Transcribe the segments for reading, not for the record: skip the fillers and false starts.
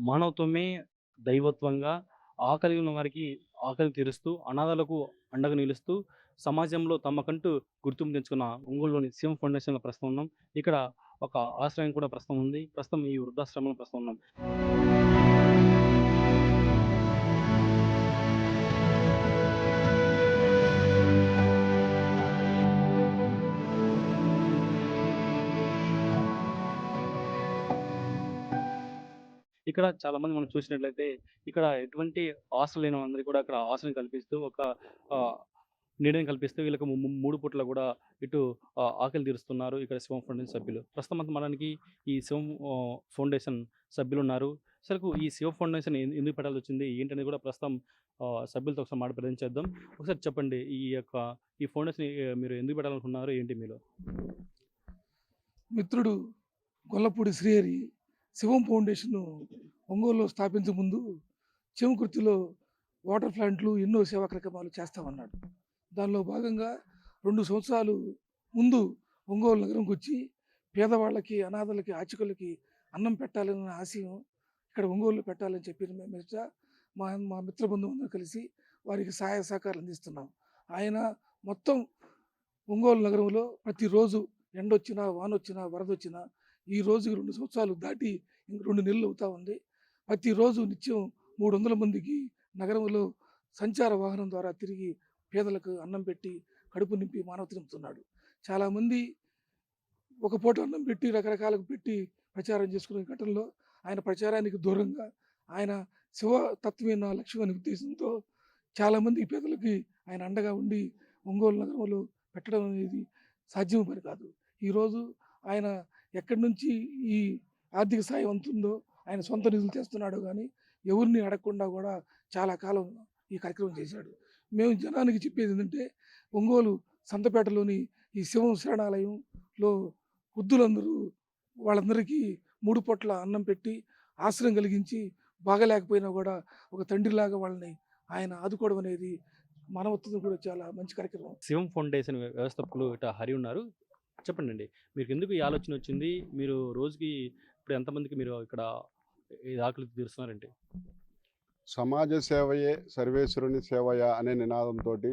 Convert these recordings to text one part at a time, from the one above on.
మానవత్వమే దైవత్వంగా ఆకలి ఉన్న వారికి ఆకలి తీరుస్తూ, అనాథలకు అండగా నిలుస్తూ, సమాజంలో తమకంటూ గుర్తింపు తెచ్చుకున్న ఒంగోలులోని శివం ఫౌండేషన్‌లో ప్రస్తుతం ఉన్నాం. ఇక్కడ ఒక ఆశ్రయం కూడా ప్రస్తుతం ఉంది. ప్రస్తుతం ఈ వృద్ధాశ్రమంలో ప్రస్తుతం ఉన్నాం. ఇక్కడ చాలామంది మనం చూసినట్లయితే ఇక్కడ ఎటువంటి ఆస్తులు లేని వారందరికీ కూడా అక్కడ ఆశ్రయం కల్పిస్తూ ఒక ఆహ్, నీడని కల్పిస్తూ వీళ్ళకి 3 పూటలా కూడా ఇటు ఆకలి తీరుస్తున్నారు ఇక్కడ శివం ఫౌండేషన్ సభ్యులు. ప్రస్తుతం మనకి ఈ శివం ఫౌండేషన్ సభ్యులున్నారు. అసలకు ఈ శివ ఫౌండేషన్ ఎందుకు పెట్టాల్సొచ్చింది? ఏంటనేది కూడా ప్రస్తుతం సభ్యులతో ఒకసారి మాట ప్రయత్నించేద్దాం. ఒకసారి చెప్పండి ఈ ఫౌండేషన్ మీరు ఎందుకు పెట్టాలనుకున్నారు? ఏంటి మీలో? మిత్రుడు గొల్లపూడి శ్రీహరి శివం ఫౌండేషన్ ఒంగోలులో స్థాపించే ముందు చెంకుర్తిలో వాటర్ ప్లాంట్లు ఎన్నో సేవా కార్యక్రమాలు చేస్తామన్నాడు. దానిలో భాగంగా 2 సంవత్సరాలు ముందు ఒంగోలు నగరంకి వచ్చి పేదవాళ్ళకి, అనాథలకి, ఆచికులకి అన్నం పెట్టాలన్న ఆశయం ఇక్కడ ఒంగోలులో పెట్టాలని చెప్పిన మీదట మా మా మిత్ర బృందం కలిసి వారికి సహాయ సహకారాలు అందిస్తున్నాం. ఆయన మొత్తం ఒంగోలు నగరంలో ప్రతిరోజు ఎండొచ్చినా, వానొచ్చినా, వరదొచ్చినా ఈ రోజుకి 2 సంవత్సరాలు దాటి ఇంక 2 నెలలు అవుతా ఉంది. ప్రతిరోజు నిత్యం 300 మందికి నగరంలో సంచార వాహనం ద్వారా తిరిగి పేదలకు అన్నం పెట్టి, కడుపు నింపి మానవత నింపుతున్నాడు. చాలామంది ఒక పూట అన్నం పెట్టి, రకరకాలుగా పెట్టి ప్రచారం చేసుకునే ఘటనలో ఆయన ప్రచారానికి దూరంగా ఆయన శివతత్వమే నా లక్ష్యం అనే ఉద్దేశంతో చాలామంది పేదలకి ఆయన అండగా ఉండి ఒంగోలు నగరంలో పెట్టడం అనేది సాధ్యం పని కాదు. ఈరోజు ఆయన ఎక్కడి నుంచి ఈ ఆర్థిక సాయం అందుతుందో ఆయన సొంత నిధులు తెస్తున్నాడు కానీ ఎవరిని అడగకుండా కూడా చాలా కాలం ఈ కార్యక్రమం చేశాడు. మేము జనానికి చెప్పేది ఏంటంటే ఒంగోలు సంతపేటలోని ఈ శివం శరణాలయంలో వృద్ధులందరూ వాళ్ళందరికీ 3 పూట్ల అన్నం పెట్టి ఆశ్రయం కలిగించి బాగలేకపోయినా కూడా ఒక తండ్రిలాగా వాళ్ళని ఆయన ఆదుకోవడం అనేది మానవత్వం కూడా చాలా మంచి కార్యక్రమం. శివం ఫౌండేషన్ వ్యవస్థాపకులు హరి ఉన్నారు. చెప్పండండి. మీకెందుకు ఈ ఆలోచనొచ్చింది? మీరు రోజుకి ఇప్పుడు ఎంతమందికి మీరు ఇక్కడ ఈ ఆకలి తీరుస్తున్నారేంటి? సమాజ సేవయే సర్వేశ్వరుని సేవయ అనే నినాదంతోటి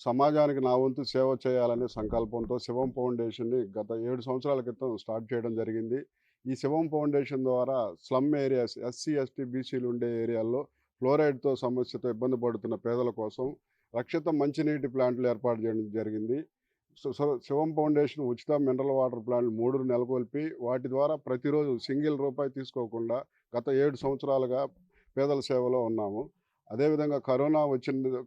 సమాజానికి నా వంతు సేవ చేయాలనే సంకల్పంతో శివం ఫౌండేషన్‌ని గత 7 సంవత్సరాల క్రితం స్టార్ట్ చేయడం జరిగింది. ఈ శివం ఫౌండేషన్ ద్వారా స్లమ్ ఏరియాస్ ఎస్సీ, ఎస్టీ, బీసీలు ఉండే ఏరియాల్లో ఫ్లోరైడ్‌తో సమస్యతో ఇబ్బంది పడుతున్న పేదల కోసం రక్షిత మంచినీటి ప్లాంట్లు ఏర్పాటు చేయడం జరిగింది. శివం ఫౌండేషన్ ఉచిత మినరల్ వాటర్ ప్లాంట్లు 3 నెలకొల్పి వాటి ద్వారా ప్రతిరోజు సింగిల్ రూపాయి తీసుకోకుండా గత 7 సంవత్సరాలుగా పేదల సేవలో ఉన్నాము. అదేవిధంగా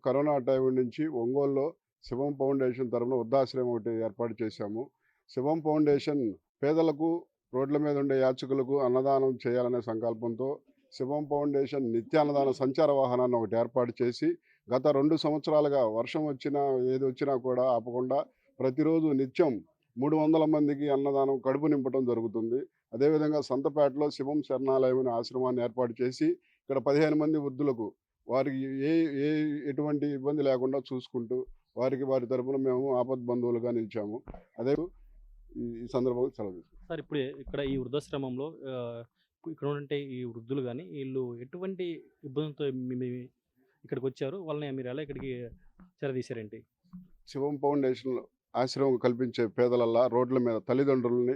కరోనా టైం నుంచి ఒంగోలులో శివం ఫౌండేషన్ తరఫున వృద్ధాశ్రయం ఒకటి ఏర్పాటు చేశాము. శివం ఫౌండేషన్ పేదలకు, రోడ్ల మీద ఉండే యాచకులకు అన్నదానం చేయాలనే సంకల్పంతో శివం ఫౌండేషన్ నిత్యాన్నదాన సంచార వాహనాన్ని ఒకటి ఏర్పాటు చేసి గత 2 సంవత్సరాలుగా వర్షం వచ్చినా ఏది వచ్చినా కూడా ఆపకుండా ప్రతిరోజు నిత్యం 300 మందికి అన్నదానం కడుపు నింపడం జరుగుతుంది. అదేవిధంగా సంతపేటలో శివం శరణాలయం అనే ఆశ్రమాన్ని ఏర్పాటు చేసి ఇక్కడ 15 మంది వృద్ధులకు వారికి ఏ ఏ ఎటువంటి ఇబ్బంది లేకుండా చూసుకుంటూ వారి తరపున మేము ఆపద్బంధువులుగా నిలిచాము. అదే ఈ సందర్భంగా సెలవు తీసుకుంటున్నాను. సార్ ఇప్పుడు ఇక్కడ ఈ వృద్ధాశ్రమంలో ఇక్కడ ఉండే ఈ వృద్ధులు గాని, ఈళ్ళు ఎటువంటి ఇబ్బందులతో మీ ఇక్కడికొచ్చారు? వాళ్ళని మీరు ఎలా ఇక్కడికి చేరదీశారేంటి? శివం ఫౌండేషన్ ఆశ్రమం కల్పించే పేదలల్లా రోడ్ల మీద తల్లిదండ్రులని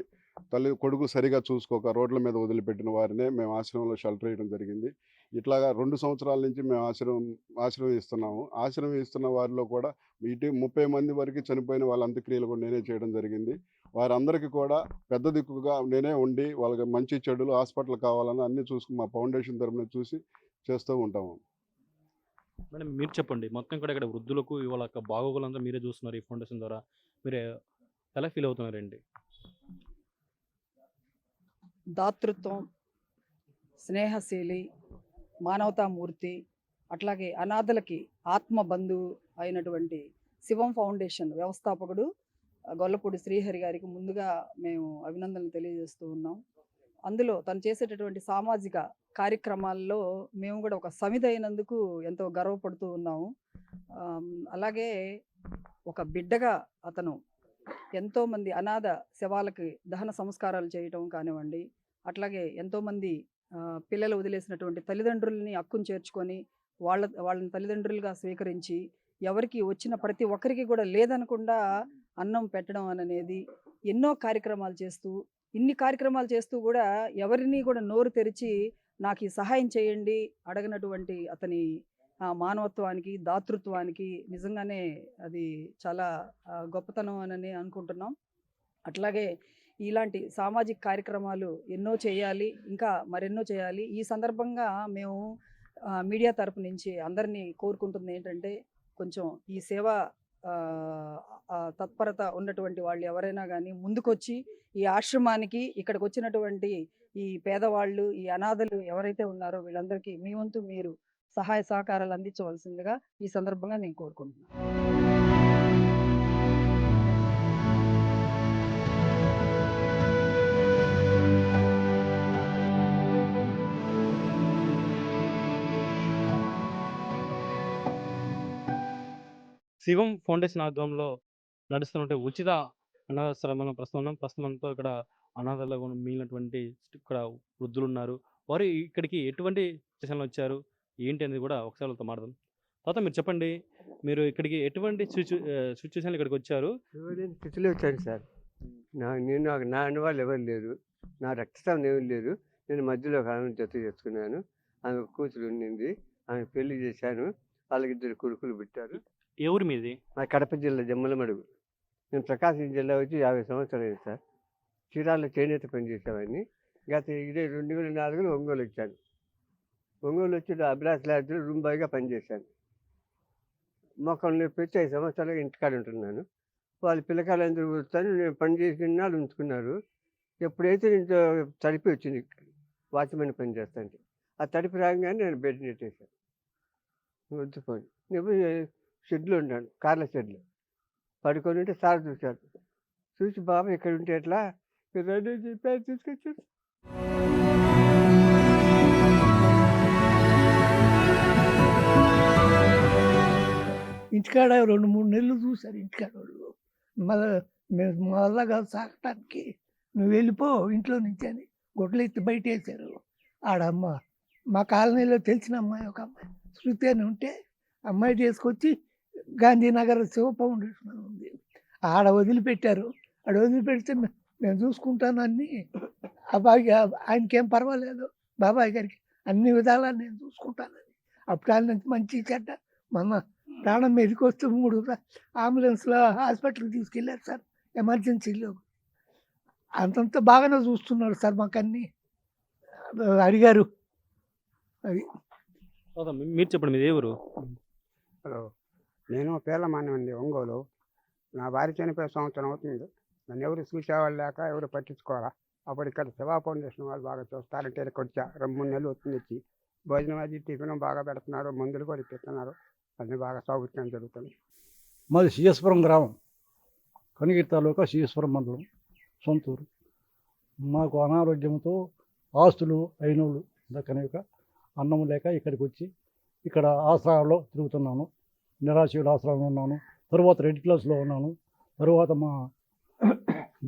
కొడుకు సరిగా చూసుకోక రోడ్ల మీద వదిలిపెట్టిన వారినే మేము ఆశ్రమంలో షెల్టర్ వేయడం జరిగింది. ఇట్లాగా 2 సంవత్సరాల నుంచి మేము ఆశ్రమం ఇస్తున్నాము. ఆశ్రమం ఇస్తున్న వారిలో కూడా 30 మంది వరకు చనిపోయిన వాళ్ళ అంత్యక్రియలు కూడా నేనే చేయడం జరిగింది. వారందరికీ కూడా పెద్ద దిక్కుగా నేనే ఉండి వాళ్ళకి మంచి చెడులు హాస్పిటల్ కావాలని అన్నీ చూసుకుని మా ఫౌండేషన్ తరపున చూసి చేస్తూ ఉంటాము. మేడం మీరు చెప్పండి. మొత్తం కూడా ఇక్కడ వృద్ధులకు వాళ్ళ యొక్క బాగోగులంతా మీరే చూస్తున్నారు ఈ ఫౌండేషన్ ద్వారా. మీరు ఎలా ఫీల్ అవుతున్నారండి? దాతృత్వం, స్నేహశీలి, మానవతామూర్తి, అట్లాగే అనాథలకి ఆత్మబంధువు అయినటువంటి శివం ఫౌండేషన్ వ్యవస్థాపకుడు గొల్లపూడి శ్రీహరి గారికి ముందుగా మేము అభినందనలు తెలియజేస్తూ ఉన్నాం. అందులో తను చేసేటటువంటి సామాజిక కార్యక్రమాల్లో మేము కూడా ఒక సమితి అయినందుకు ఎంతో గర్వపడుతూ ఉన్నాము. అలాగే ఒక బిడ్డగా అతను ఎంతోమంది అనాథ శవాలకి దహన సంస్కారాలు చేయటం కానివ్వండి, అట్లాగే ఎంతోమంది పిల్లలు వదిలేసినటువంటి తల్లిదండ్రులని హక్కును చేర్చుకొని వాళ్ళని తల్లిదండ్రులుగా స్వీకరించి ఎవరికి వచ్చిన ప్రతి ఒక్కరికి కూడా లేదనకుండా అన్నం పెట్టడం అనేది ఎన్నో కార్యక్రమాలు చేస్తూ ఇన్ని కార్యక్రమాలు చేస్తూ కూడా ఎవరిని కూడా నోరు తెరిచి నాకు ఈ సహాయం చేయండి అడగనటువంటి అతని మానవత్వానికి దాతృత్వానికి నిజంగానే అది చాలా గొప్పతనం అని అనుకుంటున్నాం. అట్లాగే ఇలాంటి సామాజిక కార్యక్రమాలు ఎన్నో చేయాలి, ఇంకా మరెన్నో చేయాలి. ఈ సందర్భంగా మేము మీడియా తరపు నుంచి అందరినీ కోరుకుంటుంది ఏంటంటే కొంచెం ఈ సేవా తత్పరత ఉన్నటువంటి వాళ్ళు ఎవరైనా కానీ ముందుకొచ్చి ఈ ఆశ్రమానికి ఇక్కడికి వచ్చినటువంటి ఈ పేదవాళ్ళు, ఈ అనాథలు ఎవరైతే ఉన్నారో వీళ్ళందరికీ మీ వంతు మీరు సహాయ సహకారాలు అందించవలసిందిగా ఈ సందర్భంగా నేను కోరుకుంటున్నాను. శివం ఫౌండేషన్ ఆధ్వర్యంలో నడుస్తున్నటువంటి ఉచిత అనాథాశ్రమంలో ప్రస్తుతం మనతో ఇక్కడ అనాథలుగా మిగిలినటువంటి ఇక్కడ వృద్ధులు ఉన్నారు. వారు ఇక్కడికి ఎటువంటి సిచ్యువేషన్లో వచ్చారు, ఏంటి అనేది కూడా ఒకసారి వాళ్ళతో మాట్లాడదాం. తర్వాత మీరు చెప్పండి, మీరు ఇక్కడికి ఎటువంటి సిచ్యువేషన్లో ఇక్కడికి వచ్చారు? ఎవరైనా స్థితిలో వచ్చాను సార్. నా అన్నవాళ్ళు ఎవరు లేరు, నా రక్తస్రావం ఎవరు లేరు. నేను మధ్యలో ఒక ఆమెను జత చేసుకున్నాను. ఆమె కూతురు ఉండింది, ఆమె పెళ్లి చేశాను. వాళ్ళకి 2 కొడుకులు పుట్టారు. ఏ ఊరు మీది? మా కడప జిల్లా జమ్మలమడుగు. నేను ప్రకాశం జిల్లా వచ్చి 50 సంవత్సరాలు అయింది సార్. చీరాల్లో చేనేత పని చేసేవాడిని. గత 2004లో ఒంగోలు వచ్చాను. ఒంగోలు వచ్చి అభిలాష్ లాడ్జ్లో రూమ్ బాయ్గా పనిచేశాను. మొక్కలు నొప్పి వచ్చి 5 సంవత్సరాలుగా ఇంటికాడ ఉంటున్నాను. వాళ్ళు పిల్లకాయలందరూ వస్తాను, నేను పని చేసిన నాళ్ళు ఉంచుకున్నారు. ఎప్పుడైతే నేను తడిపి వచ్చింది, వాచ్మెన్ పని చేస్తాంటే ఆ తడిపి రాగానే నేను బెడ్ నెట్టేశాను. వద్దుపోయి నేను షెడ్లో ఉన్నాను, కార్ల షెడ్లో పడుకొని ఉంటే సార్ చూశారు. చూసి బాబు ఇక్కడ ఉంటే ఎట్లా రండి చెప్పి తీసుకొచ్చారు. ఇంటికాడ 2-3 నెలలు చూశారు ఇంటికాడ వాళ్ళు. మళ్ళా కాదు సాగటానికి, నువ్వు వెళ్ళిపో ఇంట్లో నుంచి అని గొడ్లు ఎత్తి బయట వేసారు. ఆడమ్మ మా కాలనీలో తెలిసిన అమ్మాయి, ఒక అమ్మాయి శృతి అని ఉంటే అమ్మాయి తీసుకొచ్చి గాంధీనగర్ శివ ఫౌండేషన్ ఉంది, ఆడ వదిలిపెట్టారు. ఆడ వదిలిపెడితే నేను చూసుకుంటాను అన్నీ. ఆయనకేం పర్వాలేదు, బాబాయ్ గారికి అన్ని విధాలా నేను చూసుకుంటానని. అప్పుడు ఆయన నుంచి మంచి చెడ్డ మొన్న ప్రాణం మీదకి వస్తే 3 అంబులెన్స్లో హాస్పిటల్కి తీసుకెళ్ళారు సార్, ఎమర్జెన్సీలో. అంతంత బాగానే చూస్తున్నారు సార్ మాకన్నీ అడిగారు. అది మీరు చెప్పండి, మీది ఏ ఊరు? హలో, నేను పేర్లమాన్యం అండి, ఒంగోలు. నా భార్య చనిపోయే సంవత్సరం అవుతుంది. నన్ను ఎవరు చూసేవాళ్ళు లేక ఎవరు పట్టించుకోవాలా. అప్పుడు ఇక్కడ శివా ఫౌండేషన్ వాళ్ళు బాగా చూస్తారంటే ఇక్కడికి వచ్చా. 2-3 నెలలు వచ్చింది. వచ్చి భోజనం అది టిఫిన్ బాగా పెడుతున్నారు, మందులు కూడా ఇప్పిస్తున్నారు. అన్నీ బాగా సౌకర్యం జరుగుతుంది. మాది సిఎస్పురం గ్రామం, కనిగిరి తాలూకా సిఎస్పురం మండలం, సొంతూరు. మాకు అనారోగ్యంతో ఆస్తులు అయినోళ్ళు కనుక అన్నం లేక ఇక్కడికి వచ్చి ఇక్కడ ఆశ్రమంలో తిరుగుతున్నాను. నిరాశీల ఆశ్రమంలో ఉన్నాను, తరువాత రెడ్ క్లాస్లో ఉన్నాను. తరువాత మా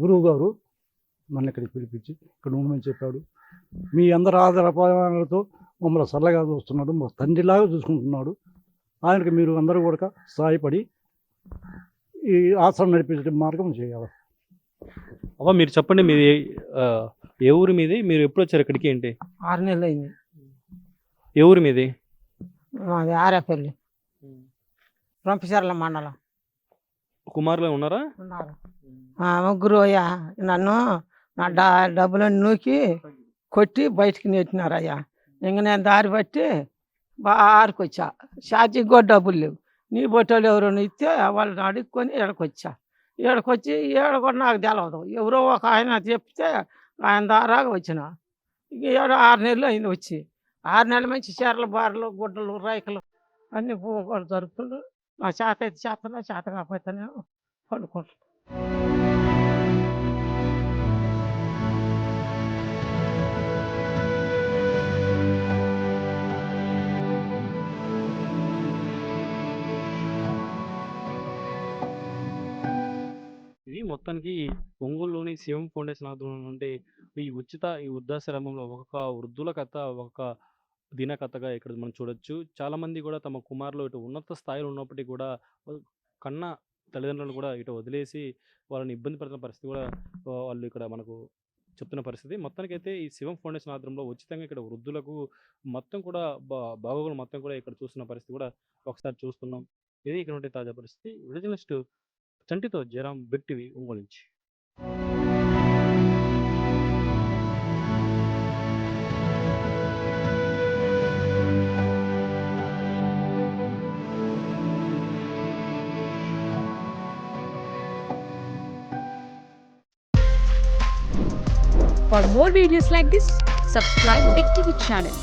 గురువు గారు నన్ను ఇక్కడికి పిలిపించి ఇక్కడ ఉండమని చెప్పాడు. మీ అందరి ఆధారపాలతో మమ్మల్ని సరళగా చూస్తున్నాడు, మా తండ్రిలాగా చూసుకుంటున్నాడు. ఆయనకు మీరు అందరూ కూడా సహాయపడి ఈ ఆశ్రమం నడిపించే మార్గం చేయాలి. అవ్వ మీరు చెప్పండి, మీది ఏ ఊరు మీది? మీరు ఎప్పుడు వచ్చారు ఇక్కడికి? ఏంటి 6 నెలలు అయింది. ఏ ఊరు మీది? మాది ఆరేపల్లి, రంపచర్ల మండలం. కుమారులు ఉన్నారా? ఉన్నారు. ముగ్గురు అయ్యా. నన్ను నా డబ్బులను నూకి కొట్టి బయటికి నెట్టినారు అయ్యా. ఇంక నేను దారి బట్టి బారికి వచ్చా. ఛార్జీకి కూడా డబ్బులు లేవు. నీ బొట్టోళ్ళు ఎవరైనా ఇస్తే వాళ్ళని అడుక్కొని ఈడకొచ్చా. ఈడకొచ్చి ఈడ కూడా నాకు తెలవదు, ఎవరో ఒక ఆయన చెప్తే ఆయన దారాగా వచ్చిన. ఇక 6 నెలలు అయింది వచ్చి. 6 నెలల నుంచి చీరలు, బారలు, గుడ్డలు, రైకలు అన్నీ కూడా జరుపుతున్నాడు. నా చేత అయితే చేస్తున్నా, చేత కాకపోతే నేను పండుకుంటున్నాను. ఇది మొత్తానికి ఒంగోలులోని శివం ఫౌండేషన్ ఆధ్వర్యంలో నుండి ఈ వృద్ధాశ్రమంలో ఒక వృద్ధుల కథ, ఒక దీనకథగా ఇక్కడ మనం చూడొచ్చు. చాలామంది కూడా తమ కుమారులు ఇటు ఉన్నత స్థాయిలో ఉన్నప్పటికీ కూడా కన్న తల్లిదండ్రులను కూడా ఇటు వదిలేసి వాళ్ళని ఇబ్బంది పడుతున్న పరిస్థితి కూడా వాళ్ళు ఇక్కడ మనకు చెప్తున్న పరిస్థితి. మొత్తానికైతే ఈ శివం ఫౌండేషన్ ఆధ్వర్యంలో ఉచితంగా ఇక్కడ వృద్ధులకు మొత్తం కూడా బాగోగులు మొత్తం కూడా ఇక్కడ చూస్తున్న పరిస్థితి కూడా ఒకసారి చూస్తున్నాం. ఇది ఇక్కడ ఉండే తాజా పరిస్థితి. జర్నలిస్ట్ చంటితో జయరాం, బిగ్ టీవీ, ఒంగోలు నుంచి. For more videos like this, subscribe Big TV channel.